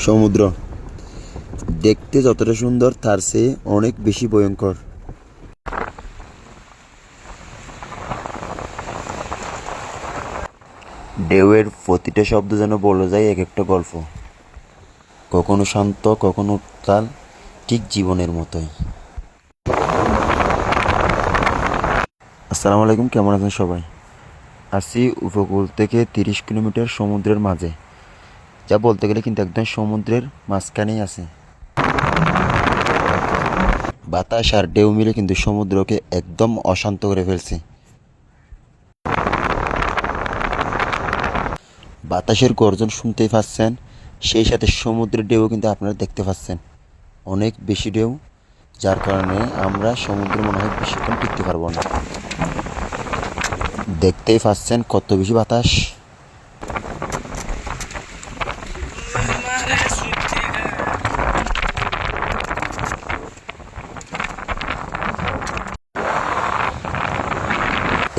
সমুদ্র দেখতে যতটা সুন্দর তার চেয়ে অনেক বেশি ভয়ঙ্কর। ঢেউয়ের প্রতিটা শব্দ যেন বলে যায় এক একটা গল্প, কখনো শান্ত কখনো উত্তাল, ঠিক জীবনের মতোই। আসসালামু আলাইকুম, কেমন আছেন সবাই? আসি উপকূল থেকে 30 কিলোমিটার সমুদ্রের মাঝে, যা বলতে গেলে কিন্তু একদম সমুদ্রের মাঝখানেই আছে। বাতাস আর ঢেউ মিলে কিন্তু সমুদ্রকে একদম অশান্ত করে ফেলছে। বাতাসের গর্জন শুনতেই পাচ্ছেন, সেই সাথে সমুদ্রের ঢেউ কিন্তু আপনারা দেখতে পাচ্ছেন, অনেক বেশি ঢেউ, যার কারণে আমরা সমুদ্রে মনে হয় বেশিক্ষণ টিকতে পারবো না। দেখতেই পাচ্ছেন কত বেশি বাতাস।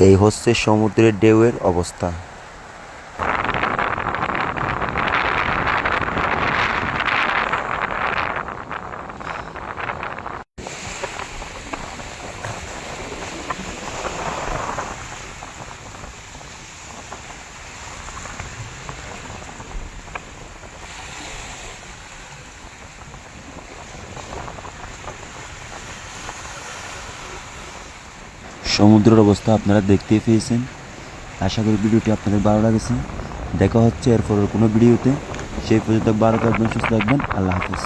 এই হচ্ছে সমুদ্রের ঢেউয়ের অবস্থা। সমুদ্রের অবস্থা আপনারা দেখতেই পেয়েছেন। আশা করি ভিডিওটি আপনাদের ভালো লাগেছে। দেখা হচ্ছে এরপরের কোনো ভিডিওতে। সেই পর্যন্ত ভালো থাকবেন, সুস্থ থাকবেন। আল্লাহ হাফিজ।